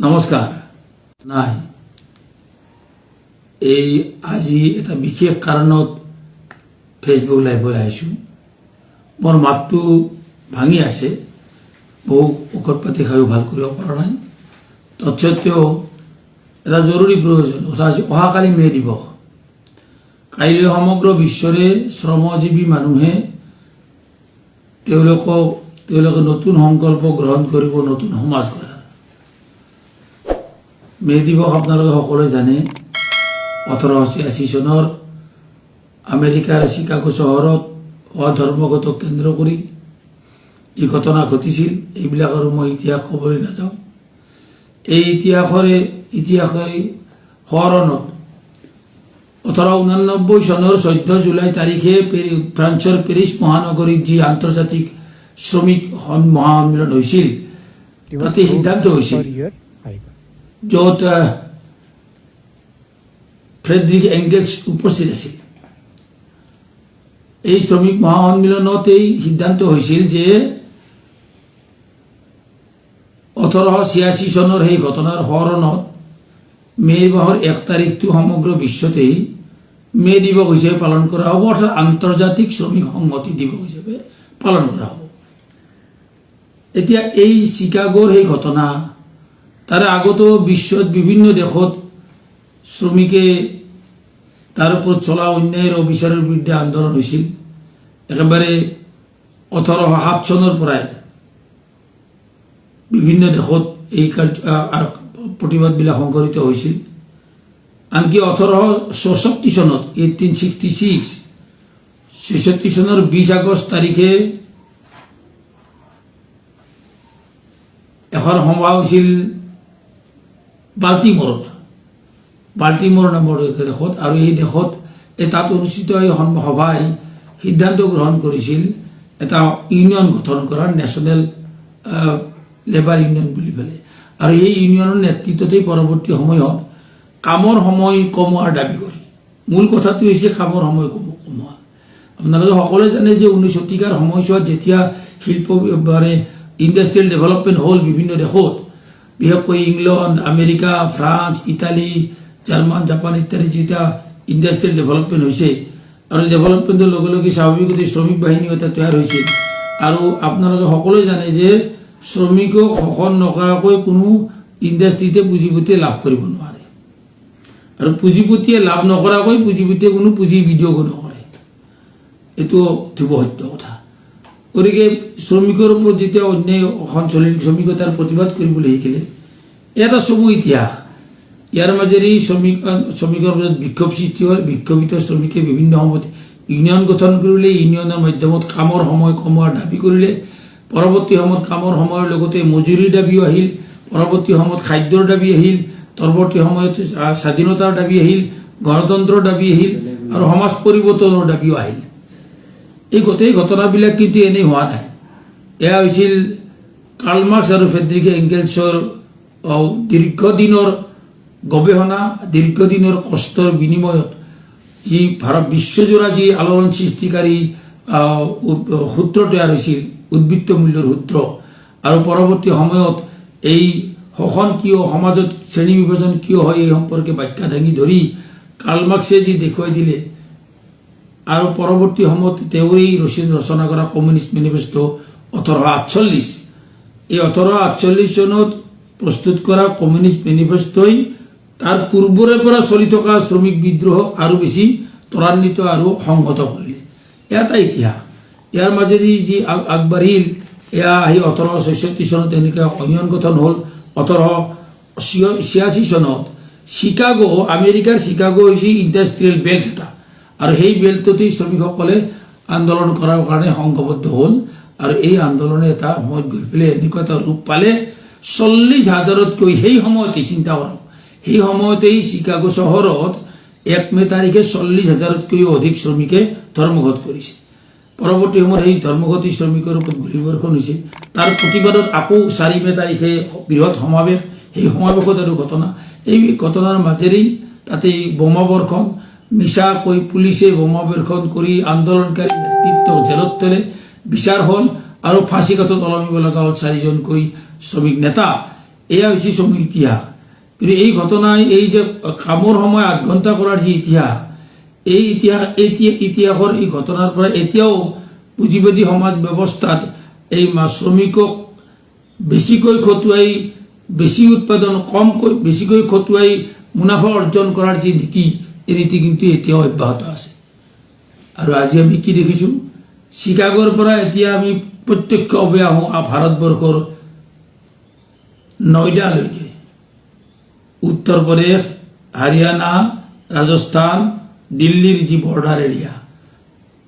নমস্কাৰ নাই এই আজি এটা বিশেষ কাৰণত ফেসবুক লাইভলৈ আহিছোঁ। মোৰ মাতটো ভাঙি আছে, বহু ঔষধ পাতি খাইও ভাল কৰিব পৰা নাই। তৎসত্ত্বেও এটা জৰুৰী প্ৰয়োজন অহাকালি মে দিৱস। কাইলৈ সমগ্ৰ বিশ্বৰে শ্ৰমজীৱী মানুহে তেওঁলোকে নতুন সংকল্প গ্ৰহণ কৰিব, নতুন সমাজ গঢ়াৰ। মে দিৱস আপোনালোকে সকলোৱে জানে 1886 চনৰ আমেৰিকাৰ চিকাগো চহৰত ধৰ্মগত কেন্দ্ৰ কৰি যি ঘটনা ঘটিছিল, এইবিলাক আৰু মই ইতিহাস ক'বলৈ নাযাওঁ। এই ইতিহাসে সোঁৱৰণত 1889 চনৰ 14 জুলাই তাৰিখে ফ্ৰান্সৰ পেৰিছ মহানগৰীত যি আন্তৰ্জাতিক শ্ৰমিক মহাসন্মিলন হৈছিল, তাতে সিদ্ধান্ত হৈছিল য'ত ফ্ৰেডৰিক এংগেলছ উপস্থিত আছিল। এই শ্ৰমিক মহাসন্মিলনত এই সিদ্ধান্ত হৈছিল যে 1886 চনৰ সেই ঘটনাৰ সোঁৱৰণত মে মাহৰ 1 তাৰিখটো সমগ্ৰ বিশ্বতেই মে দিৱস হিচাপে পালন কৰা হ'ব, অৰ্থাৎ আন্তৰ্জাতিক শ্ৰমিক সংহতি দিৱস হিচাপে পালন কৰা হ'ব। এতিয়া এই চিকাগোৰ সেই ঘটনা, তাৰে আগতো বিশ্বত বিভিন্ন দেশত শ্ৰমিকে তাৰ ওপৰত চলা অন্যায়ৰ অবিচাৰৰ বিৰুদ্ধে আন্দোলন হৈছিল। একেবাৰে 1807 চনৰ পৰাই বিভিন্ন দেশত এই প্ৰতিবাদবিলাক সংঘটিত হৈছিল। আনকি 1866 চনত 1866 চনৰ 20 আগষ্ট তাৰিখে এখন সভা হৈছিল বাল্টিমোৰ নামৰ দেশত, আৰু এই দেশত তাত অনুষ্ঠিত এই সভাই সিদ্ধান্ত গ্ৰহণ কৰিছিল এটা ইউনিয়ন গঠন কৰাৰ, নেশ্যনেল লেবাৰ ইউনিয়ন বুলি পেলাই। আৰু এই ইউনিয়নৰ নেতৃত্বতেই পৰৱৰ্তী সময়ত কামৰ সময় কমোৱাৰ দাবী কৰি, মূল কথাটো হৈছে কামৰ সময় কমোৱা। আপোনালোকে সকলোৱে জানে যে 19 শতিকাৰ সময়ছোৱাত যেতিয়া শিল্প ইণ্ডাষ্ট্ৰিয়েল ডেভেলপমেণ্ট হ'ল বিভিন্ন দেশত, বিশেষকৈ England, America, France, Italy, German, Japan ইত্যাদি যেতিয়া ইণ্ডাষ্ট্ৰিয়েল ডেভেলপমেণ্ট হৈছে, আৰু ডেভেলপমেণ্টৰ লগে লগে স্বাভাৱিকতে শ্ৰমিক বাহিনীও এটা তৈয়াৰ হৈছিল। আৰু আপোনালোকে সকলোৱে জানে যে শ্ৰমিকক শোষণ নকৰাকৈ কোনো ইণ্ডাষ্ট্ৰিতে পুঁজিপতিয়ে লাভ কৰিব নোৱাৰে, আৰু পুঁজিপতিয়ে লাভ নকৰাকৈ পুঁজিপতিয়ে কোনো পুঁজি বিনিয়োগো নকৰে। এইটো ধ্ৰুৱ সত্য কথা। গতিকে শ্ৰমিকৰ ওপৰত যেতিয়া অন্যায় চলিল, শ্ৰমিকে তাৰ প্ৰতিবাদ কৰিবলৈ শিকিলে। এটা চমু ইতিহাস। ইয়াৰ মাজেৰে শ্ৰমিকৰ মাজত বিক্ষোভ সৃষ্টি হ'ল। বিক্ষোভিত শ্ৰমিকে বিভিন্ন সময়ত ইউনিয়ন গঠন কৰিলে, ইউনিয়নৰ মাধ্যমত কামৰ সময় কমোৱাৰ দাবী কৰিলে। পৰৱৰ্তী সময়ত কামৰ সময়ৰ লগতে মজুৰিৰ দাবীও আহিল, পৰৱৰ্তী সময়ত খাদ্যৰ দাবী আহিল, পৰৱৰ্তী সময়ত স্বাধীনতাৰ দাবী আহিল, গণতন্ত্ৰৰ দাবী আহিল, আৰু সমাজ পৰিৱৰ্তনৰ দাবীও আহিল। এই গোটেই ঘটনাবিলাক কিন্তু এনেই হোৱা নাই। এয়া হৈছিল কাৰ্ল মাৰ্ক্স আৰু ফ্ৰেডৰিক এংগেলছৰ দীৰ্ঘদিনৰ গৱেষণা, দীৰ্ঘদিনৰ কষ্টৰ বিনিময়ত যি বিশ্বজোৰা যি আলোড়ন সৃষ্টিকাৰী সূত্ৰ তৈয়াৰ হৈছিল, উদ্বৃত্ত মূল্যৰ সূত্ৰ। আৰু পৰৱৰ্তী সময়ত এই শোষণ কিয়, সমাজত শ্ৰেণী বিভাজন কিয় হয়, এই সম্পৰ্কে ব্যাখ্যা দাঙি ধৰি কাৰ্ল মাৰ্ক্সে যি দেখুৱাই দিলে, আৰু পৰৱৰ্তী সময়ত তেওঁৰেই ৰচনা কৰা কমিউনিষ্ট মেনিফেষ্টো 1848, এই 1848 চনত প্ৰস্তুত কৰা কমিউনিষ্ট মেনিফেষ্টোই তাৰ পূৰ্বৰে পৰা চলি থকা শ্ৰমিক বিদ্ৰোহক আৰু বেছি ত্বৰান্বিত আৰু সংহত কৰিলে। এটা ইতিহাস। ইয়াৰ মাজেদি যি আগবাঢ়িল, এয়া আহি 1866 চনত এনেকৈ ইউনিয়ন গঠন হ'ল। 1886 চনত চিকাগো, আমেৰিকাৰ চিকাগো হৈছে ইণ্ডাষ্ট্ৰিয়েল বেল্ট এটা, আৰু সেই বেল্টতেই শ্ৰমিকসকলে আন্দোলন কৰাৰ কাৰণে সংঘবদ্ধ হ'ল। আৰু এই আন্দোলনে এটা সময়ত গৈ পেলাই এনেকুৱা এটা ৰূপ পালে, 40,000তকৈ সেই সময়তে চিন্তা কৰক, সেই সময়তেই চিকাগো চহৰত 1 মে তাৰিখে 40,000তকৈও অধিক শ্ৰমিকে ধৰ্মঘট কৰিছে। পৰৱৰ্তী সময়ত সেই ধৰ্মঘটী শ্ৰমিকৰ ওপৰত গুলীবৰ্ষণ হৈছে। তাৰ প্ৰতিবাদত আকৌ 4 মে তাৰিখে বৃহৎ সমাৱেশ, সেই সমাৱেশত আৰু ঘটনা। এই ঘটনাৰ মাজেৰেই তাতে বোমাবৰ্ষণ, মিছাকৈ পুলিচে বোমাবৰ্ষণ কৰি আন্দোলনকাৰী নেতৃত্বক জেলত থলে, বিচাৰ হ'ল আৰু ফাঁচী কাঠত ওলমিব লগা হ'ল 4জনকৈ শ্ৰমিক নেতা। এয়া হৈছে শ্ৰমিক ইতিহাস। কিন্তু এই ঘটনাই এই যে কামৰ সময় 8 ঘণ্টা কৰাৰ যি ইতিহাস, এই ইতিহাসৰ এই ঘটনাৰ পৰা এতিয়াও পুঁজিবাদী সমাজ ব্যৱস্থাত এই শ্ৰমিকক বেছিকৈ খটুৱাই বেছি উৎপাদন কমকৈ বেছিকৈ খটুৱাই মুনাফা অৰ্জন কৰাৰ যি নীতি, এই নীতি কিন্তু এতিয়াও অব্যাহত আছে। আৰু আজি আমি কি দেখিছোঁ, চিকাগোৰ পৰা এতিয়া আমি প্ৰত্যক্ষভাৱে আহোঁ ভাৰতবৰ্ষৰ নয়ডালৈকে, উত্তৰ প্ৰদেশ, হাৰিয়ানা, ৰাজস্থান, দিল্লীৰ যি বৰ্ডাৰ এৰিয়া,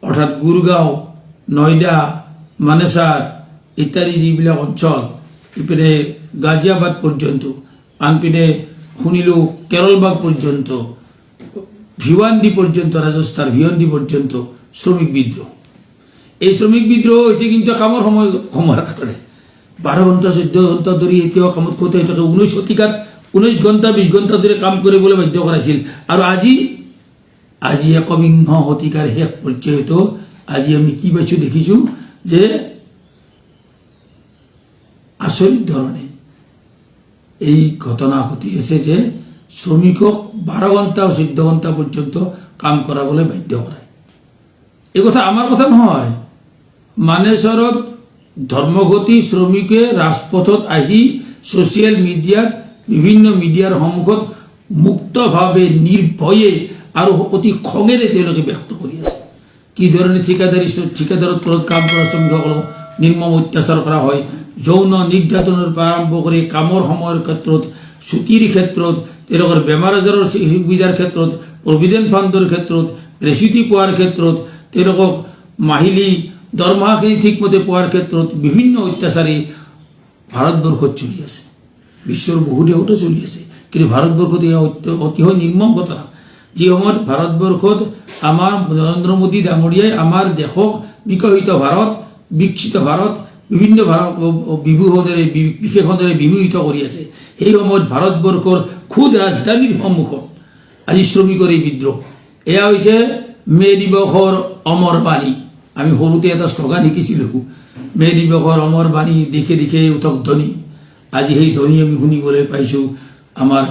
অৰ্থাৎ গুৰগাঁও, নয়ডা, মানেছাৰ ইত্যাদি যিবিলাক অঞ্চল, ইপিনে গাজিয়াবাদ পৰ্যন্ত, আনপিনে শুনিলোঁ কেৰলবাগ পৰ্যন্ত, ভিৱান্দি পৰ্যন্ত, ৰাজস্থান ভিৱন্দি পৰ্যন্ত শ্ৰমিক বিদ্ৰোহ। এই শ্ৰমিক বিদ্ৰোহ হৈছে কিন্তু কামৰ সময়ৰ কাৰণে 12 ঘণ্টা 14 ঘণ্টা ধৰি এতিয়াও কামত খটাই থাকে। 19 শতিকাত 19 ঘণ্টা 20 ঘণ্টা ধৰি কাম কৰিবলৈ বাধ্য কৰাইছিল। আৰু আজি 21 শতিকাৰ শেষ পৰ্যায়ত আজি আমি কি পাইছোঁ দেখিছোঁ যে আচৰিত ধৰণে এই ঘটনা ঘটি আছে যে শ্ৰমিকক 12 ঘণ্টা 14 ঘণ্টা পৰ্যন্ত কাম কৰাবলৈ বাধ্য কৰায়। এই কথা আমাৰ কথা নহয়। মানেশ্বৰত ধৰ্মঘটী শ্ৰমিকে ৰাজপথত আহি ছ'চিয়েল মিডিয়াত বিভিন্ন মিডিয়াৰ সন্মুখত মুক্তভাৱে নিৰ্ভয়ে আৰু অতি খঙেৰে তেওঁলোকে ব্যক্ত কৰি আছে কি ধৰণে ঠিকাদাৰৰ তলত কাম কৰা শ্ৰমিকসকলক নিৰ্মম অত্যাচাৰ কৰা হয়, যৌন নিৰ্যাতনৰ পৰা আৰম্ভ কৰি কামৰ সময়ৰ ক্ষেত্ৰত, ছুটিৰ ক্ষেত্ৰত, তেওঁলোকৰ বেমাৰ আজাৰৰ সুবিধাৰ ক্ষেত্ৰত, প্ৰভিডেণ্ট ফাণ্ডৰ ক্ষেত্ৰত, গ্ৰেচুইটি পোৱাৰ ক্ষেত্ৰত, তেওঁলোকক মাহিলী দৰমহাখিনি ঠিকমতে পোৱাৰ ক্ষেত্ৰত বিভিন্ন অত্যাচাৰী ভাৰতবৰ্ষত চলি আছে। বিশ্বৰ বহু দেশতো চলি আছে, কিন্তু ভাৰতবৰ্ষত এয়া অতিশয় নিৰ্মম ঘটনা। যি সময়ত ভাৰতবৰ্ষত আমাৰ নৰেন্দ্ৰ মোদী ডাঙৰীয়াই আমাৰ দেশক বিকশিত ভাৰত বিভিন্ন বিশেষণেৰে বিভূষিত কৰি আছে, সেই সময়ত ভাৰতবৰ্ষৰ খুদ ৰাজধানীৰ সন্মুখত আজি শ্ৰমিকৰ এই বিদ্ৰোহ। এয়া হৈছে মে দিৱসৰ অমৰ বাণী। আমি সৰুতে এটা শ্লোগান শিকিছিলোঁ, মে দিৱসৰ অমৰ বাণী, দিশে দিশে উঠক ধ্বনি। আজি সেই ধ্বনি আমি শুনিবলৈ পাইছোঁ। আমাৰ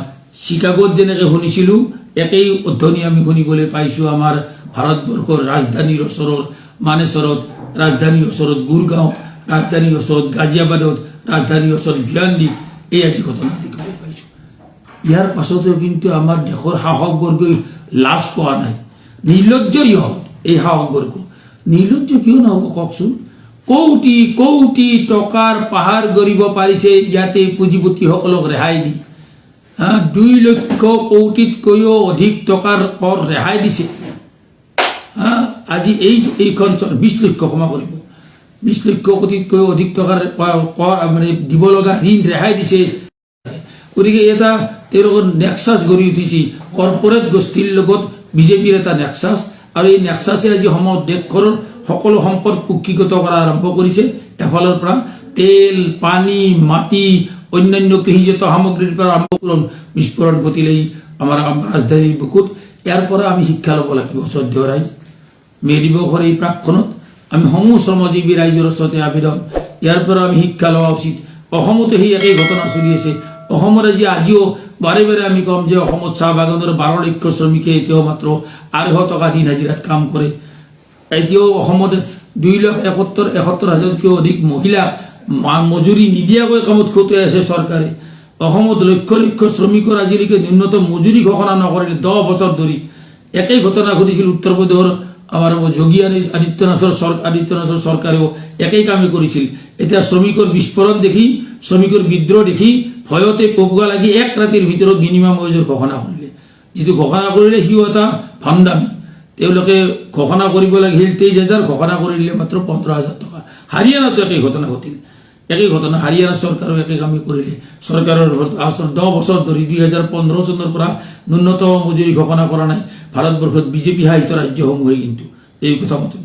চিকাগোত যেনেকৈ শুনিছিলোঁ, একেই ধ্বনি আমি শুনিবলৈ পাইছোঁ আমাৰ ভাৰতবৰ্ষৰ ৰাজধানীৰ ওচৰৰ মানেশ্বৰত, ৰাজধানীৰ ওচৰত গুৰগাঁৱত, ৰাজধানীৰ ওচৰত গাজিয়াবাদত, ৰাজধানীৰ ওচৰত ভিৱান্দিত। এই আজি ঘটনা দেখিবলৈ পাইছোঁ। ইয়াৰ পাছতো কিন্তু আমাৰ দেশৰ শাসকবৰ্গই লাজ পোৱা নাই। নিৰ্লজ্জ ইহঁত এই শাসকবৰ্গ। নিৰ্লজ্জ কিয় নহ'ব কওকচোন? কোটি কোটি টকাৰ পাহাৰ গঢ়িব পাৰিছে ইয়াতে পুঁজিপতিসকলক ৰেহাই দি। 2 লক্ষ কোটিতকৈও অধিক টকাৰ কৰ ৰেহাই দিছে। আজি এইখন 20 লক্ষ ক্ষমা কৰিব, 20 লক্ষ কোটিতকৈও অধিক টকাৰ কৰ মানে দিব লগা ঋণ ৰেহাই দিছে। গতিকে এটা তেওঁলোকৰ নেক্সাছ গঢ়ি উঠিছে, কৰ্পৰেট গোষ্ঠীৰ লগত বিজেপিৰ এটা নেক্সাছ। আৰু এই নেক্সাছে আজি সময়ত দেশখনৰ সকলো সম্পদ কুক্ষিগত কৰা আৰম্ভ কৰিছে। এফালৰ পৰা তেল, পানী, মাটি, অন্যান্য কৃষিজাত সামগ্ৰীৰ পৰা আৰম্ভ কৰি বিস্ফোৰণ ঘটিলেই আমাৰ ৰাজধানীৰ বুকুত। ইয়াৰ পৰা আমি শিক্ষা ল'ব লাগিব। শ্ৰদ্ধেয় ৰাইজ, মে দিৱসৰ এই প্ৰাকখনত আমি সমূহ শ্ৰমজীৱী ৰাইজৰ ওচৰতে আবেদন, ইয়াৰ পৰা আমি শিক্ষা লোৱা উচিত। অসমতো সেই একেই ঘটনা চলি আছে। অসমৰ আজিও বাৰে বাৰে আমি কম যে অসমত চাহ বাগানৰ 12 লক্ষ শ্ৰমিকে এতিয়াও মাত্ৰ 800 টকা দিন হাজিৰাত কাম কৰে। এতিয়াও অসমত 2,71,000তকৈও অধিক মহিলা মজুৰি নিদিয়াকৈ কামত খটুৱাই আছে চৰকাৰে। অসমত লক্ষ লক্ষ শ্ৰমিকৰ আজিলৈকে ন্যূনতম মজুৰি ঘোষণা নকৰিলে 10 বছৰ ধৰি। একেই ঘটনা ঘটিছিল উত্তৰ প্ৰদেশৰ আমাৰ যোগী আদিত্যনাথৰ চৰকাৰেও একেই কামেই কৰিছিল। এতিয়া শ্ৰমিকৰ বিস্ফোৰণ দেখি, শ্ৰমিকৰ বিদ্ৰোহ দেখি ভয়তে পপুৱা লাগি 1 ৰাতিৰ ভিতৰত মিনিমাম ৱেজৰ ঘোষণা কৰিলে। যিটো ঘোষণা কৰিলে সিও এটা ভণ্ডামি। তেওঁলোকে ঘোষণা কৰিব লাগিছিল 23,000, ঘোষণা কৰি দিলে মাত্ৰ 15,000 টকা। হাৰিয়ানাতো একেই ঘটনা ঘটিল, একেই ঘটনা। হাৰিয়ানা চৰকাৰেও একেই কামেই কৰিলে। চৰকাৰৰ 10 বছৰ ধৰি 2015 চনৰ পৰা ন্যূনতম মজুৰি ঘোষণা কৰা নাই। ভাৰতবৰ্ষত বিজেপি শাসিত ৰাজ্যসমূহে কিন্তু এই কথা মতে,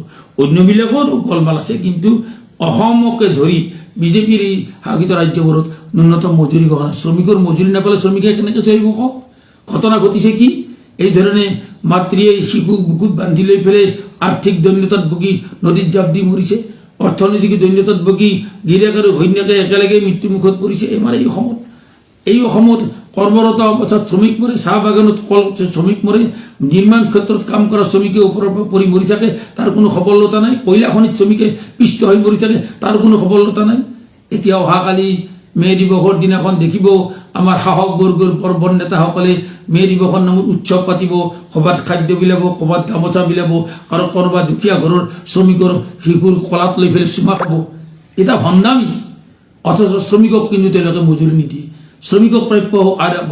অন্যবিলাকৰ গোলমাল আছে, কিন্তু অসমকে ধৰি বিজেপিৰ এই শাসিত ৰাজ্যবোৰত ন্যূনতম মজুৰি ঘোষণা। শ্ৰমিকৰ মজুৰি নাপালে শ্ৰমিকে কেনেকৈ চলিব কওক? ঘটনা ঘটিছে কি? এই ধৰণে মাতৃয়ে শিশুক বুকুত বান্ধি লৈ পেলাই আৰ্থিক দৈন্যতাত ভুগি নদীত জাপ দি মৰিছে। অৰ্থনৈতিক দৈন্যতাত ভুগি গিৰিয়েক আৰু ঘৈণীয়েকে একেলগে মৃত্যুমুখত পৰিছে আমাৰ এই অসমত। এই অসমত কৰ্মৰত অৱস্থাত শ্ৰমিক মৰে, চাহ বাগানত শ্ৰমিক মৰে, নিৰ্মাণ ক্ষেত্ৰত কাম কৰা শ্ৰমিকে ওপৰৰ পৰা পৰি মৰি থাকে, তাৰ কোনো সবলতা নাই। কয়লা খনিত শ্ৰমিকে পিষ্ট হৈ মৰি থাকে, তাৰ কোনো সবলতা নাই। এতিয়া অহাকালি মে দিৱসৰ দিনাখন দেখিব আমাৰ সাহস বৰ্গৰ পৰ্বৰ নেতাসকলে মে দিৱসৰ নামত উৎসৱ পাতিব, ক'ৰবাত খাদ্য বিলাব, ক'ৰবাত গামোচা বিলাব, আৰু ক'ৰবাত দুখীয়া ঘৰৰ শ্ৰমিকৰ শিশুৰ কলাত লৈ পেলাই চুমা খাব। এটা ভণ্ডামি। অথচ শ্ৰমিকক কিন্তু তেওঁলোকে মজুৰি নিদিয়ে, শ্ৰমিকক প্ৰাপ্য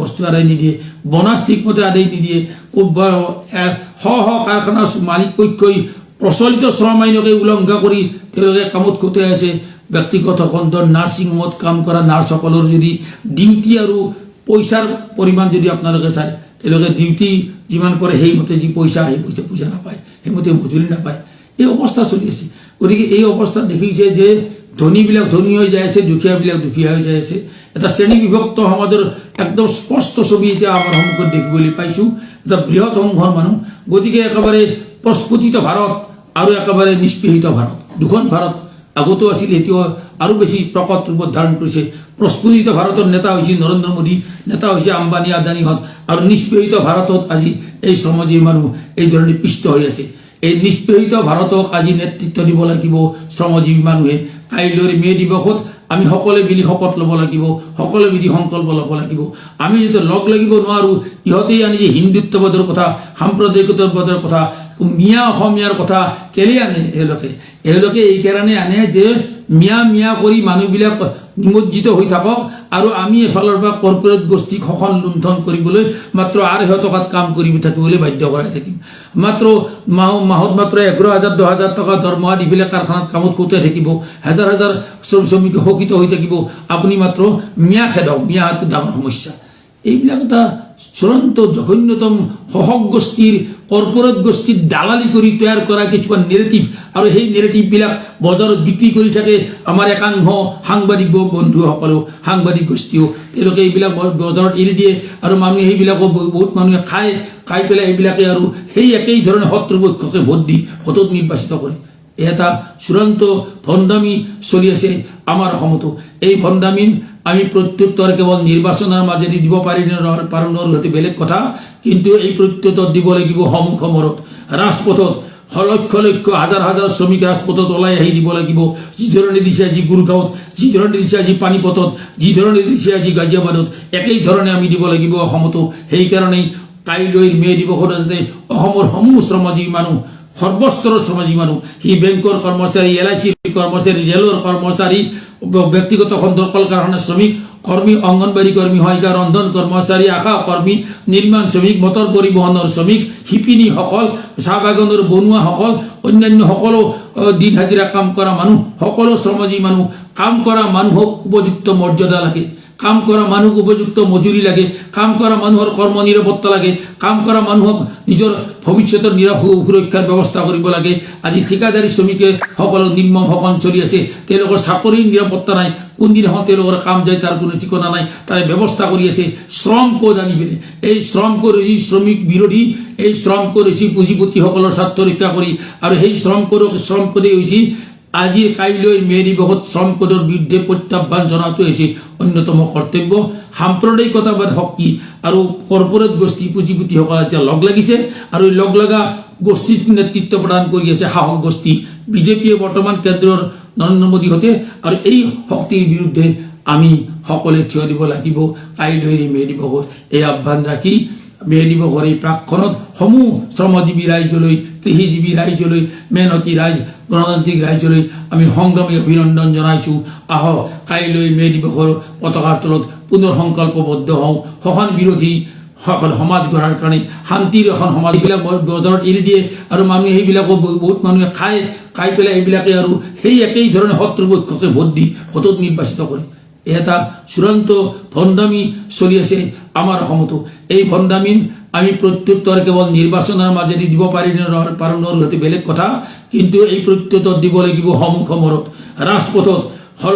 বস্তু আদায় নিদিয়ে, বনাছ ঠিকমতে আদায় নিদিয়ে। শ শ কাৰখানা মালিক পক্ষই প্ৰচলিত শ্ৰম আইনকে উলংঘা কৰি তেওঁলোকে কামত খটুৱাই আছে। ব্যক্তিগত খণ্ডৰ নাৰ্ছিং হোমত কাম কৰা নাৰ্ছসকলৰ যদি ডিউটি আৰু পইচাৰ পৰিমাণ যদি আপোনালোকে চায়, তেওঁলোকে ডিউটি যিমান কৰে সেইমতে যি পইচা, সেই পইচা নাপায়, সেইমতে মজুৰি নাপায়। এই অৱস্থা চলি আছে। গতিকে এই অৱস্থাত দেখিছে যে ধনীবিলাক ধনী হৈ যাই আছে, দুখীয়াবিলাক দুখীয়া হৈ যাই আছে। এটা শ্ৰেণী বিভক্ত সমাজৰ একদম স্পষ্ট ছবি এতিয়া আমাৰ সন্মুখত দেখিবলৈ পাইছোঁ। এটা বৃহৎ সমূহৰ মানুহ। গতিকে একেবাৰে প্ৰস্ফুটিত ভাৰত আৰু একেবাৰে নিষ্পেষিত ভাৰত, দুখন ভাৰত আগতো আছিল, এতিয়াও আৰু বেছি প্ৰকট ৰূপত ধাৰণ কৰিছে। প্ৰস্ফুটিত ভাৰতৰ নেতা হৈছে নৰেন্দ্ৰ মোদী, নেতা হৈছে আম্বানী আদানীহঁত, আৰু নিষ্পেষিত ভাৰতত আজি এই শ্ৰমজীৱী মানুহ এই ধৰণে পিষ্ট হৈ আছে। এই নিষ্পেষিত ভাৰতক আজি নেতৃত্ব দিব লাগিব শ্ৰমজীৱী মানুহে। কাইলৈৰ মে দিৱসত আমি সকলোৱে মিলি শপত ল'ব লাগিব, সকলোৱে মিলি সংকল্প ল'ব লাগিব। আমি যেতিয়া লগ লাগিব নোৱাৰোঁ, ইহঁতেই আনি যে হিন্দুত্ববাদৰ কথা, সাম্প্ৰদায়িকতাবাদৰ কথা, মিয়া অসমীয়াৰ কথা কেলে আনে? এওঁলোকে এইকাৰণে আনে যে মিয়া মিয়া কৰি মানুহবিলাক নিমজ্জিত হৈ থাকক, আৰু আমি এফালৰ পৰা কৰ্পৰেট গোষ্ঠীক শোষণ লুণ্ঠন কৰিবলৈ মাত্ৰ 800 টকাত কাম কৰি থাকিবলৈ বাধ্য কৰাই থাকিম। মাত্ৰ মাহত মাত্ৰ 11,000 10,000 টকা দৰমহা দি পেলাই কাৰখানাত কামত খটুৱাই থাকিব, হাজাৰ হাজাৰ শ্ৰমিক শোষিত হৈ থাকিব। আপুনি মাত্ৰ মিয়া খেদক, মিয়া হয়তো ডাঙৰ সমস্যা। এইবিলাক এটা চূড়ান্ত জঘন্যতম শোষক গোষ্ঠীৰ, কৰ্পৰেট গোষ্ঠীৰ দালালি কৰি তৈয়াৰ কৰা কিছুমান নেৰেটিভ, আৰু সেই নেৰেটিভবিলাক বজাৰত বিক্ৰী কৰি থাকে আমাৰ একাংশ সাংবাদিক বন্ধুসকলেও, সাংবাদিক গোষ্ঠীও। তেওঁলোকে এইবিলাক বজাৰত এৰি দিয়ে, আৰু মানুহে সেইবিলাকো বহুত মানুহে খাই পেলাই এইবিলাকে আৰু সেই একেই ধৰণে শত্ৰুপক্ষকে ভোট দি ভোটত নিৰ্বাচিত কৰে। এটা চূড়ান্ত ভণ্ডামি চলি আছে আমাৰ অসমতো। এই ভণ্ডামি আমি প্ৰত্যুত্তৰ কেৱল নিৰ্বাচনৰ মাজেদি দিব পাৰোঁ সেইটো বেলেগ কথা, কিন্তু এই প্ৰত্যুত্তৰ দিব লাগিব সমূহ সমৰত, ৰাজপথত। লক্ষ লক্ষ হাজাৰ হাজাৰ শ্ৰমিক ৰাজপথত ওলাই আহি দিব লাগিব। যি ধৰণে দিছে আজি গুৰগাঁৱত, যি ধৰণে দিছে আজি পানীপথত, যি ধৰণে দিছে আজি গাজিয়াবাদত, একেই ধৰণে আমি দিব লাগিব অসমতো। সেইকাৰণেই কাইলৈ মে দিৱসত যাতে অসমৰ সমূহ শ্ৰমজীৱী মানুহ, সৰ্বস্তৰৰ শ্ৰমজীৱী মানুহ, সি বেংকৰ কৰ্মচাৰী, LIC কৰ্মচাৰী, ৰেলৰ কৰ্মচাৰী, ব্যক্তিগত খণ্ডৰ কল কাৰখানাৰ শ্ৰমিক, কৰ্মী, অংগনবাড়ী কৰ্মী, সহায়িকা, ৰন্ধন কৰ্মচাৰী, আশা কৰ্মী, নিৰ্মাণ শ্ৰমিক, মটৰ পৰিবহণৰ শ্ৰমিক, শিপিনীসকল, চাহ বাগানৰ বনুৱাসকল, অন্যান্য সকলো দিন হাজিৰা কাম কৰা মানুহ, সকলো শ্ৰমজীৱী মানুহ। কাম কৰা মানুহক উপযুক্ত মৰ্যাদা লাগে, কাম কৰা মানুহক উপযুক্ত মজুৰি লাগে, কাম কৰা মানুহৰ কৰ্ম নিৰাপত্তা লাগে, কাম কৰা মানুহক নিজৰ ভৱিষ্যতৰ সুৰক্ষাৰ ব্যৱস্থা কৰিব লাগে। আজি ঠিকাদাৰী শ্ৰমিকে সকলো নিৰ্মম শোষণ চলি আছে, তেওঁলোকৰ চাকৰিৰ নিৰাপত্তা নাই, কোনদিনাখন তেওঁলোকৰ কাম যায় তাৰ কোনো ঠিকনা নাই, তাৰে ব্যৱস্থা কৰি আছে। শ্ৰম কোড আনি পেলাই এই শ্ৰম কোড হৈছে শ্ৰমিক বিৰোধী, এই শ্ৰম কোড হৈছে পুঁজিপতিসকলৰ স্বাৰ্থ ৰক্ষা কৰি, আৰু সেই শ্ৰম কোডেই হৈছে আজিৰ কাইলৈ মে দিৱসত শ্ৰম কোডৰ বিৰুদ্ধে প্ৰত্যাহ্বান জনাটো হৈছে অন্যতম কৰ্তব্য। সাম্প্ৰদায়িকতাবাদ শক্তি আৰু কৰ্পৰেট গোষ্ঠী পুঁজিপতিসকলে এতিয়া লগ লাগিছে, আৰু এই লগ লগা গোষ্ঠীক নেতৃত্ব প্ৰদান কৰি আছে সাহস গোষ্ঠী বিজেপিয়ে বৰ্তমান কেন্দ্ৰৰ নৰেন্দ্ৰ মোদীহঁতে, আৰু এই শক্তিৰ বিৰুদ্ধে আমি সকলোৱে থিয় দিব লাগিব। কাইলৈ মে দিৱসত এই আহ্বান ৰাখি মে দিৱসৰ এই প্ৰাকখনত সমূহ শ্ৰমজীৱী ৰাইজলৈ, কৃষিজীৱী ৰাইজলৈ, মেহনতী ৰাইজ, গণতান্ত্ৰিক ৰাইজলৈ আমি সংগ্ৰামী অভিনন্দন জনাইছোঁ। আহক কাইলৈ মে দিৱসৰ পতাকাৰ তলত পুনৰ সংকল্পবদ্ধ হওঁ, শোষণ বিৰোধী সমাজ গঢ়াৰ কাৰণে, শান্তিৰ এখন সমাজ। এইবিলাক বজাৰত এৰি দিয়ে, আৰু মানুহে সেইবিলাকো বহুত মানুহে খাই পেলাই এইবিলাকে আৰু সেই একেই ধৰণে শত্ৰুপক্ষকে ভোট দি ভোটত নিৰ্বাচিত কৰে। এটা চূড়ান্ত ভণ্ডামি চলি আছে আমাৰ অসমতো। এই ভণ্ডামি আমি প্ৰত্যুত্তৰ কেৱল নিৰ্বাচনৰ মাজেদি দিব পাৰোঁ সেইটো বেলেগ কথা, কিন্তু এই প্ৰত্যুত্তৰ দিব লাগিব সমূহ সমৰত, ৰাজপথত।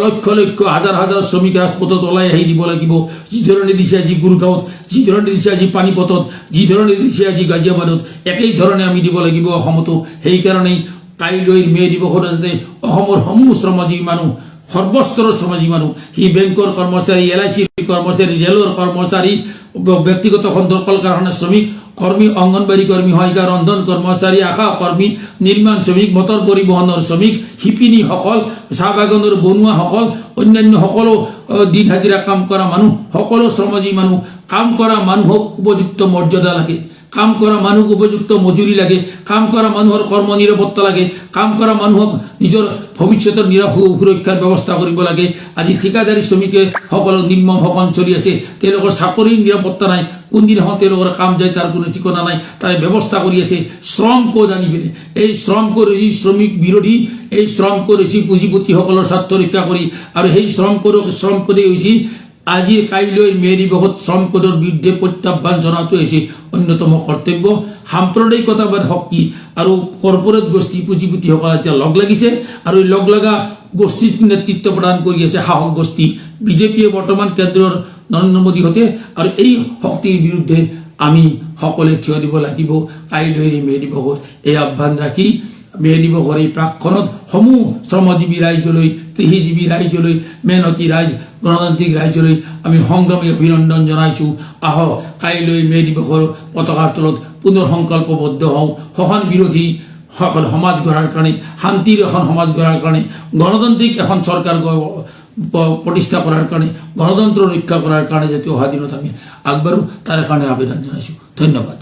লক্ষ লক্ষ হাজাৰ হাজাৰ শ্ৰমিক ৰাজপথত ওলাই আহি দিব লাগিব। যি ধৰণে দিছে আজি গুৰগাঁৱত, যি ধৰণে দিছে আজি পানীপথত, যি ধৰণে দিছে আজি গাজিয়াবাদত, একেই ধৰণে আমি দিব লাগিব অসমতো। সেইকাৰণেই কাইলৈ মে দিৱসত যাতে অসমৰ সমূহ শ্ৰমজীৱী মানুহ, সৰ্বস্তৰৰ শ্ৰমজীৱী মানুহ, সি বেংকৰ কৰ্মচাৰী, LIC কৰ্মচাৰী, ৰেলৰ কৰ্মচাৰী, ব্যক্তিগত খণ্ড কল কাৰখানাৰ শ্ৰমিক, কৰ্মী, অঙ্গনবাড়ি কৰ্মী, সহায়িকা, ৰন্ধন কৰ্মচাৰী, আশা কৰ্মী, নিৰ্মাণ শ্ৰমিক, মটৰ পৰিবহণৰ শ্ৰমিক, শিপিনীসকল, চাহ বাগানৰ বনুৱাসকল, অন্যান্য সকলো দিন হাজিৰা কাম কৰা মানুহ, সকলো শ্ৰমজীৱী মানুহ, কাম কৰা মানুহক উপযুক্ত মৰ্যাদা লাগে, কাম কৰা মানুহক উপযুক্ত মজুৰি লাগে, কাম কৰা মানুহৰ কৰ্ম নিৰাপত্তা লাগে, কাম কৰা মানুহক নিজৰ ভৱিষ্যতৰ সুৰক্ষাৰ ব্যৱস্থা কৰিব লাগে। আজি ঠিকাদাৰী শ্ৰমিকে সকলৰ নিৰ্মম শোষণ চলি আছে, তেওঁলোকৰ চাকৰিৰ নিৰাপত্তা নাই, কোনদিনাখন তেওঁলোকৰ কাম যায় তাৰ কোনো ঠিকনা নাই, তাৰে ব্যৱস্থা কৰি আছে। শ্ৰম কোড আনি পিনে এই শ্ৰম কোড হৈছে শ্ৰমিক বিৰোধী, এই শ্ৰম কোড হৈছে পুঁজিপতিসকলৰ স্বাৰ্থ ৰক্ষা কৰি, আৰু সেই শ্ৰম কোডেই হৈছে আজিৰ কাইলৈ মে দিৱসত শ্ৰম কোডৰ বিৰুদ্ধে প্ৰত্যাহ্বান জনাটো হৈছে অন্যতম কৰ্তব্য। সাম্প্ৰদায়িকতাবাদ শক্তি আৰু কৰ্পৰেট গোষ্ঠী পুঁজিপতিসকল এতিয়া লগ লাগিছে, আৰু এই লগ লগা গোষ্ঠীক নেতৃত্ব প্ৰদান কৰি আছে শাসক গোষ্ঠী বিজেপিয়ে বৰ্তমান কেন্দ্ৰৰ নৰেন্দ্ৰ মোদীহঁতে, আৰু এই শক্তিৰ বিৰুদ্ধে আমি সকলোৱে থিয় দিব লাগিব। কাইলৈ মে দিৱসত এই আহ্বান ৰাখি মে দিৱসৰ এই প্ৰাকখনত সমূহ শ্ৰমজীৱী ৰাইজলৈ, কৃষিজীৱী ৰাইজলৈ, মেহনতি ৰাইজ, গণতান্ত্ৰিক ৰাইজলৈ আমি সংগ্ৰামী অভিনন্দন জনাইছোঁ। আহক কাইলৈ মে দিৱসৰ পতাকাৰ তলত পুনৰ সংকল্পবদ্ধ হওঁ, শোষণ বিৰোধী সমাজ গঢ়াৰ কাৰণে, শান্তিৰ এখন সমাজ গঢ়াৰ কাৰণে, গণতান্ত্ৰিক এখন চৰকাৰ প্ৰতিষ্ঠা কৰাৰ কাৰণে, গণতন্ত্ৰ ৰক্ষা কৰাৰ কাৰণে যাতে অহা দিনত আমি আগবাঢ়ো, তাৰ কাৰণে আবেদন জনাইছোঁ। ধন্যবাদ।